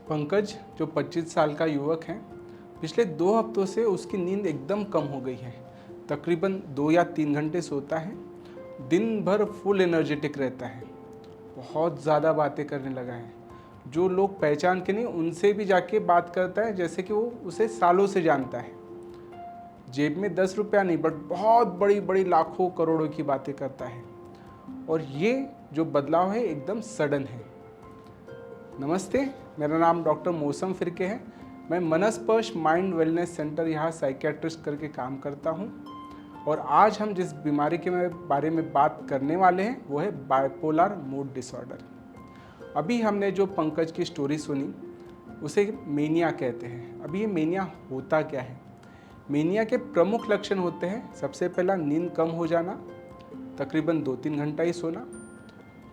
पंकज जो 25 साल का युवक है, पिछले 2 हफ्तों से उसकी नींद एकदम कम हो गई है। तकरीबन 2 या 3 घंटे सोता है, दिन भर फुल एनर्जेटिक रहता है, बहुत ज़्यादा बातें करने लगा है। जो लोग पहचान के नहीं उनसे भी जाके बात करता है जैसे कि वो उसे सालों से जानता है। जेब में 10 रुपया नहीं बट बहुत बड़ी बड़ी लाखों करोड़ों की बातें करता है। और ये जो बदलाव है एकदम सडन है। नमस्ते, मेरा नाम डॉक्टर मौसम फिरके है। मैं मनस्पर्श माइंड वेलनेस सेंटर यहाँ साइकियाट्रिस्ट करके काम करता हूँ। और आज हम जिस बीमारी के बारे में बात करने वाले हैं वो है बाइपोलर मूड डिसऑर्डर। अभी हमने जो पंकज की स्टोरी सुनी उसे मेनिया कहते हैं। अभी ये मेनिया होता क्या है? मेनिया के प्रमुख लक्षण होते हैं, सबसे पहला नींद कम हो जाना, तकरीबन 2-3 घंटा ही सोना,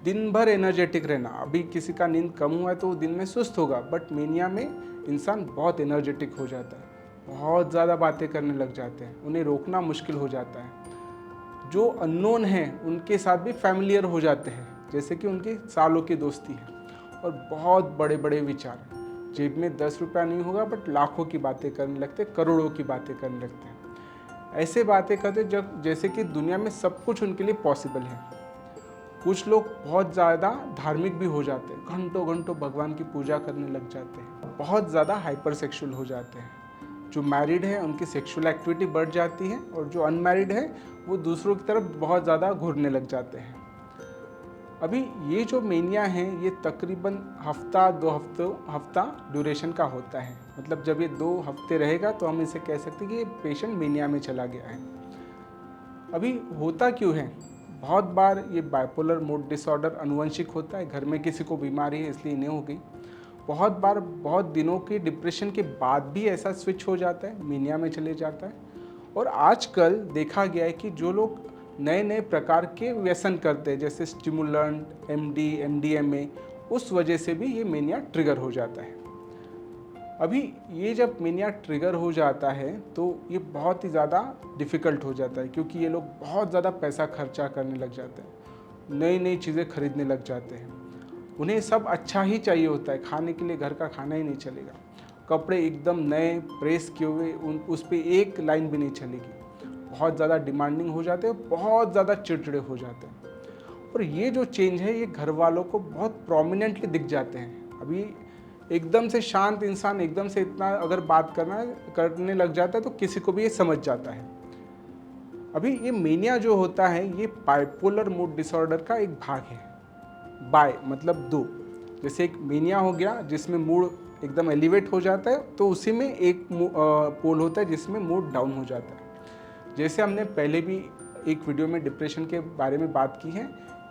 दिन भर एनर्जेटिक रहना। अभी किसी का नींद कम हुआ है तो वो दिन में सुस्त होगा, बट मेनिया में इंसान बहुत एनर्जेटिक हो जाता है, बहुत ज़्यादा बातें करने लग जाते हैं, उन्हें रोकना मुश्किल हो जाता है। जो अननोन हैं उनके साथ भी फैमिलियर हो जाते हैं, जैसे कि उनकी सालों की दोस्ती है। और बहुत बड़े बड़े विचार, जेब में 10 रुपया नहीं होगा बट लाखों की बातें करने लगते, करोड़ों की बातें करने लगते हैं। ऐसे बातें करते जब जैसे कि दुनिया में सब कुछ उनके लिए पॉसिबल है। कुछ लोग बहुत ज़्यादा धार्मिक भी हो जाते हैं, घंटों घंटों भगवान की पूजा करने लग जाते हैं, बहुत ज़्यादा हाइपर सेक्सुअल हो जाते हैं। जो मैरिड है उनकी सेक्सुअल एक्टिविटी बढ़ जाती है और जो अनमैरिड है वो दूसरों की तरफ बहुत ज़्यादा घूरने लग जाते हैं। अभी ये जो मेनिया है ये तकरीबन हफ्ता ड्यूरेशन का होता है। मतलब जब ये 2 हफ्ते रहेगा तो हम इसे कह सकते हैं कि ये पेशेंट मेनिया में चला गया है। अभी होता क्यों है? बहुत बार ये बाइपोलर मूड डिसऑर्डर अनुवंशिक होता है, घर में किसी को बीमारी है इसलिए इन्हें हो गई। बहुत बार बहुत दिनों की डिप्रेशन के बाद भी ऐसा स्विच हो जाता है, मेनिया में चले जाता है। और आजकल देखा गया है कि जो लोग नए नए प्रकार के व्यसन करते हैं जैसे स्टिमुलेंट, एमडी, एमडीएमए, उस वजह से भी ये मेनिया ट्रिगर हो जाता है। अभी ये जब मेनिया ट्रिगर हो जाता है तो ये बहुत ही ज़्यादा डिफ़िकल्ट हो जाता है, क्योंकि ये लोग बहुत ज़्यादा पैसा खर्चा करने लग जाते हैं, नई नई चीज़ें खरीदने लग जाते हैं। उन्हें सब अच्छा ही चाहिए होता है, खाने के लिए घर का खाना ही नहीं चलेगा, कपड़े एकदम नए प्रेस किए हुए उस पर एक लाइन भी नहीं चलेगी। बहुत ज़्यादा डिमांडिंग हो जाते हैं, बहुत ज़्यादा चिड़चिड़े हो जाते हैं। और ये जो चेंज है ये घर वालों को बहुत प्रोमिनेंटली दिख जाते हैं। अभी एकदम से शांत इंसान एकदम से इतना अगर बात करने लग जाता है तो किसी को भी ये समझ जाता है। अभी ये मेनिया जो होता है ये बाइपोलर मूड डिसऑर्डर का एक भाग है। बाय मतलब 2, जैसे एक मेनिया हो गया जिसमें मूड एकदम एलिवेट हो जाता है, तो उसी में एक पोल होता है जिसमें मूड डाउन हो जाता है। जैसे हमने पहले भी एक वीडियो में डिप्रेशन के बारे में बात की है,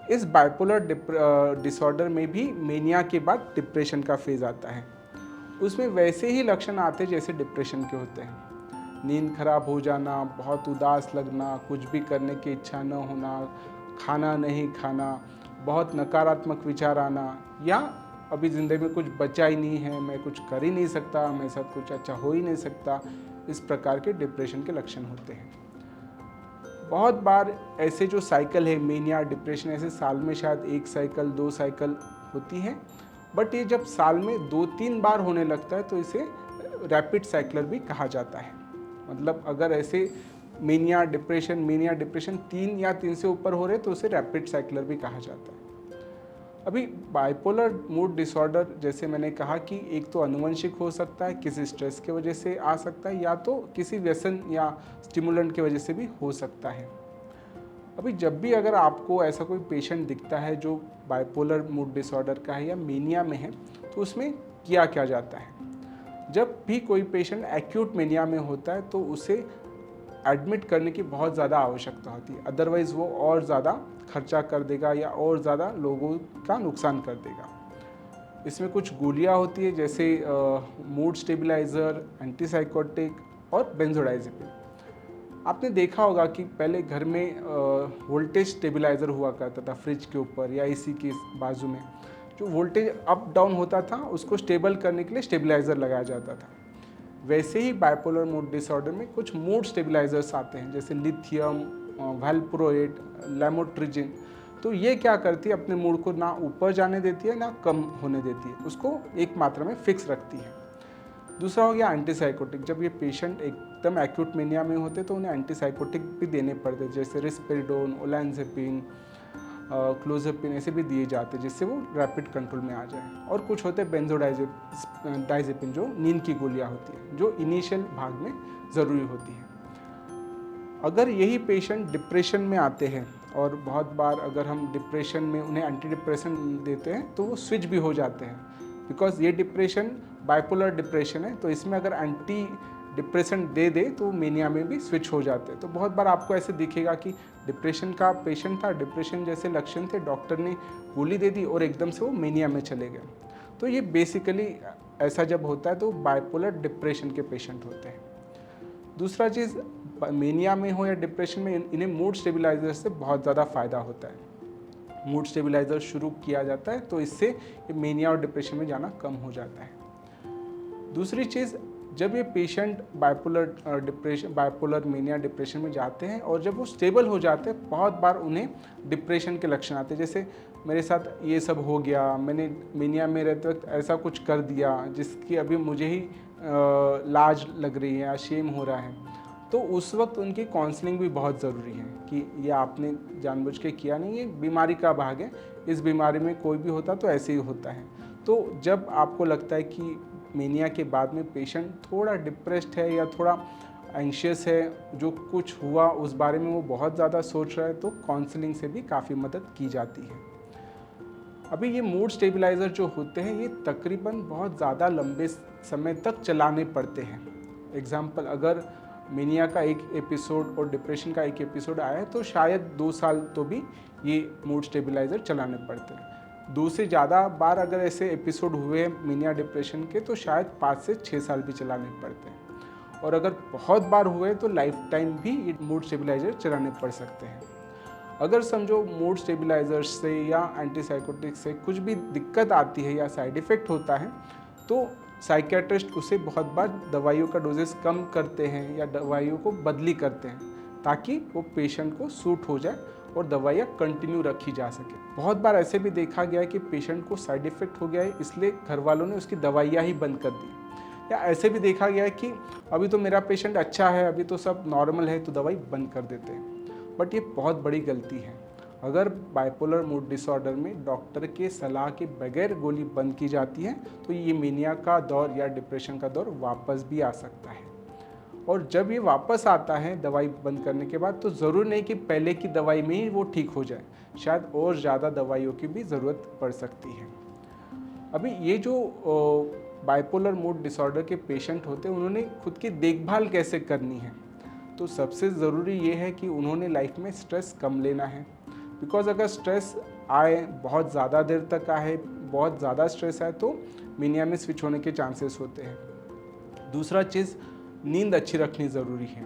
इस बाइपोलर डिसऑर्डर में भी मेनिया के बाद डिप्रेशन का फेज़ आता है। उसमें वैसे ही लक्षण आते हैं जैसे डिप्रेशन के होते हैं, नींद खराब हो जाना, बहुत उदास लगना, कुछ भी करने की इच्छा न होना, खाना नहीं खाना, बहुत नकारात्मक विचार आना, या अभी ज़िंदगी में कुछ बचा ही नहीं है, मैं कुछ कर ही नहीं सकता, मेरे साथ कुछ अच्छा हो ही नहीं सकता, इस प्रकार के डिप्रेशन के लक्षण होते हैं। बहुत बार ऐसे जो साइकिल है मेनिया डिप्रेशन, ऐसे साल में शायद 1 साइकिल 2 साइकिल होती है, बट ये जब साल में 2-3 बार होने लगता है तो इसे रैपिड साइक्लर भी कहा जाता है। मतलब अगर ऐसे मेनिया डिप्रेशन 3 या 3 से ऊपर हो रहे तो उसे रैपिड साइक्लर भी कहा जाता है। अभी बाइपोलर मूड डिसऑर्डर जैसे मैंने कहा कि एक तो आनुवंशिक हो सकता है, किसी स्ट्रेस की वजह से आ सकता है, या तो किसी व्यसन या स्टिमुलेंट की वजह से भी हो सकता है। अभी जब भी अगर आपको ऐसा कोई पेशेंट दिखता है जो बाइपोलर मूड डिसऑर्डर का है या मेनिया में है, तो उसमें किया क्या जाता है? जब भी कोई पेशेंट एक्यूट मेनिया में होता है तो उसे एडमिट करने की बहुत ज़्यादा आवश्यकता होती है, अदरवाइज़ वो और ज़्यादा खर्चा कर देगा या और ज़्यादा लोगों का नुकसान कर देगा। इसमें कुछ गोलियाँ होती है जैसे मूड स्टेबलाइज़र, एंटीसाइकोटिक और बेंजोडाइजेपिन। आपने देखा होगा कि पहले घर में वोल्टेज स्टेबलाइज़र हुआ करता था फ्रिज के ऊपर या एसी के बाजू में, जो वोल्टेज अप डाउन होता था उसको स्टेबल करने के लिए स्टेबलाइज़र लगाया जाता था। वैसे ही बाइपोलर मूड डिसऑर्डर में कुछ मूड स्टेबलाइजर्स आते हैं जैसे लिथियम, वैल्प्रोएट, लैमोट्रिजिन, तो ये क्या करती है, अपने मूड को ना ऊपर जाने देती है ना कम होने देती है, उसको एक मात्रा में फिक्स रखती है। दूसरा हो गया एंटीसाइकोटिक। जब ये पेशेंट एकदम एक्यूट मेनिया में होते तो उन्हें एंटीसाइकोटिक भी देने पड़ते, जैसे रिस्पेरिडोन, ओलैंज़ेपिन, क्लोज़ेपिन ऐसे भी दिए जाते हैं, जिससे वो रैपिड कंट्रोल में आ जाए। और कुछ होते हैं बेंजोडाइजेपिन, जो नींद की गोलियां होती हैं, जो इनिशियल भाग में ज़रूरी होती है। अगर यही पेशेंट डिप्रेशन में आते हैं, और बहुत बार अगर हम डिप्रेशन में उन्हें एंटी डिप्रेशन देते हैं तो वो स्विच भी हो जाते हैं, बिकॉज ये डिप्रेशन बाइपोलर डिप्रेशन है, तो इसमें अगर एंटी डिप्रेशन दे दे तो मेनिया में भी स्विच हो जाते हैं। तो बहुत बार आपको ऐसे दिखेगा कि डिप्रेशन का पेशेंट था, डिप्रेशन जैसे लक्षण थे, डॉक्टर ने गोली दे दी और एकदम से वो मेनिया में चले गए। तो ये बेसिकली ऐसा जब होता है तो बाइपोलर डिप्रेशन के पेशेंट होते हैं। दूसरा चीज़, मेनिया में हो या डिप्रेशन में, इन्हें मूड स्टेबिलाइजर से बहुत ज़्यादा फ़ायदा होता है। मूड स्टेबिलाइजर शुरू किया जाता है तो इससे मेनिया और डिप्रेशन में जाना कम हो जाता है। दूसरी चीज़, जब ये पेशेंट बाइपोलर मेनिया डिप्रेशन में जाते हैं और जब वो स्टेबल हो जाते हैं, बहुत बार उन्हें डिप्रेशन के लक्षण आते हैं, जैसे मेरे साथ ये सब हो गया, मैंने मेनिया में रहते वक्त ऐसा कुछ कर दिया जिसकी अभी मुझे ही लाज लग रही है या शेम हो रहा है। तो उस वक्त उनकी काउंसलिंग भी बहुत ज़रूरी है कि ये आपने जानबूझ के किया नहीं, ये बीमारी का भाग है, इस बीमारी में कोई भी होता तो ऐसे ही होता है। तो जब आपको लगता है कि मेनिया के बाद में पेशेंट थोड़ा डिप्रेस्ड है या थोड़ा एंशियस है, जो कुछ हुआ उस बारे में वो बहुत ज़्यादा सोच रहा है, तो काउंसलिंग से भी काफ़ी मदद की जाती है। अभी ये मूड स्टेबिलाइज़र जो होते हैं, ये तकरीबन बहुत ज़्यादा लंबे समय तक चलाने पड़ते हैं। एग्ज़ाम्पल, अगर मेनिया का एक एपिसोड और डिप्रेशन का एक एपिसोड आया है तो शायद 2 साल तो भी ये मूड स्टेबिलाइज़र चलाने पड़ते हैं। 2 से ज़्यादा बार अगर ऐसे एपिसोड हुए मेनिया डिप्रेशन के तो शायद 5 से 6 साल भी चलाने पड़ते हैं। और अगर बहुत बार हुए तो लाइफ टाइम भी ये मूड स्टेबिलाइज़र चलाने पड़ सकते हैं। अगर समझो मूड स्टेबिलाइज़र से या एंटीसाइकोटिक से कुछ भी दिक्कत आती है या साइड इफ़ेक्ट होता है तो साइकियाट्रिस्ट उसे बहुत बार दवाइयों का डोजेस कम करते हैं या दवाइयों को बदली करते हैं, ताकि वो पेशेंट को सूट हो जाए और दवाइयाँ कंटिन्यू रखी जा सके। बहुत बार ऐसे भी देखा गया है कि पेशेंट को साइड इफ़ेक्ट हो गया है, इसलिए घर वालों ने उसकी दवाइयाँ ही बंद कर दी। या ऐसे भी देखा गया है कि अभी तो मेरा पेशेंट अच्छा है, अभी तो सब नॉर्मल है, तो दवाई बंद कर देते हैं। बट ये बहुत बड़ी गलती है। अगर बाइपोलर मूड डिसऑर्डर में डॉक्टर के सलाह के बगैर गोली बंद की जाती है तो ये मेनिया का दौर या डिप्रेशन का दौर वापस भी आ सकता है। और जब ये वापस आता है दवाई बंद करने के बाद, तो ज़रूर नहीं कि पहले की दवाई में ही वो ठीक हो जाए, शायद और ज़्यादा दवाइयों की भी ज़रूरत पड़ सकती है। अभी ये जो बाइपोलर मूड डिसऑर्डर के पेशेंट होते हैं, उन्होंने खुद की देखभाल कैसे करनी है, तो सबसे ज़रूरी ये है कि उन्होंने लाइफ में स्ट्रेस कम लेना है। बिकॉज अगर स्ट्रेस आए, बहुत ज़्यादा देर तक आए, बहुत ज़्यादा स्ट्रेस आए, तो मेनिया में स्विच होने के चांसेस होते हैं। दूसरा चीज़, नींद अच्छी रखनी ज़रूरी है।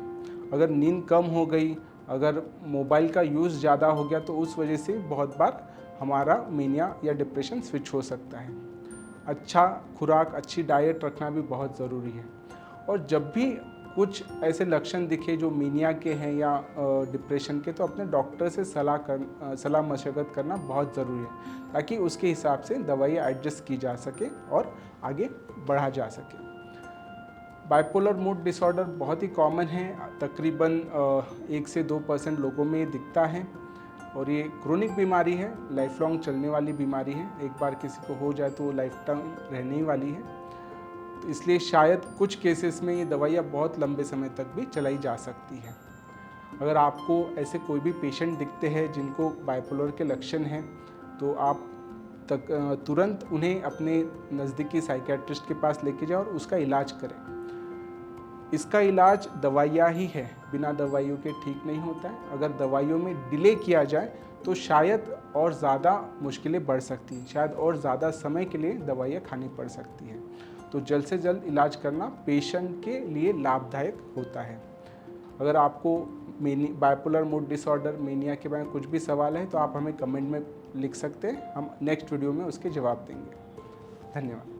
अगर नींद कम हो गई, अगर मोबाइल का यूज़ ज़्यादा हो गया, तो उस वजह से बहुत बार हमारा मेनिया या डिप्रेशन स्विच हो सकता है। अच्छा खुराक, अच्छी डाइट रखना भी बहुत ज़रूरी है। और जब भी कुछ ऐसे लक्षण दिखे जो मेनिया के हैं या डिप्रेशन के, तो अपने डॉक्टर से सलाह मशवरत करना बहुत ज़रूरी है, ताकि उसके हिसाब से दवाइयाँ एडजस्ट की जा सके और आगे बढ़ा जा सके। बाइपोलर मूड डिसऑर्डर बहुत ही कॉमन है, तकरीबन 1 से 2% लोगों में ये दिखता है। और ये क्रोनिक बीमारी है, लाइफ लॉन्ग चलने वाली बीमारी है। एक बार किसी को हो जाए तो वो लाइफ टाइम रहने ही वाली है। तो इसलिए शायद कुछ केसेस में ये दवाइयाँ बहुत लंबे समय तक भी चलाई जा सकती हैं। अगर आपको ऐसे कोई भी पेशेंट दिखते हैं जिनको बाइपोलर के लक्षण हैं, तो आप तुरंत उन्हें अपने नज़दीकी साइकियाट्रिस्ट के पास लेके जाओ और उसका इलाज करें। इसका इलाज दवाइयाँ ही है, बिना दवाइयों के ठीक नहीं होता है। अगर दवाइयों में डिले किया जाए तो शायद और ज़्यादा मुश्किलें बढ़ सकती हैं, शायद और ज़्यादा समय के लिए दवाइयाँ खानी पड़ सकती हैं। तो जल्द से जल्द इलाज करना पेशेंट के लिए लाभदायक होता है। अगर आपको बाइपोलर मूड डिसऑर्डर, मेनिया के बारे में कुछ भी सवाल है तो आप हमें कमेंट में लिख सकते हैं, हम नेक्स्ट वीडियो में उसके जवाब देंगे। धन्यवाद।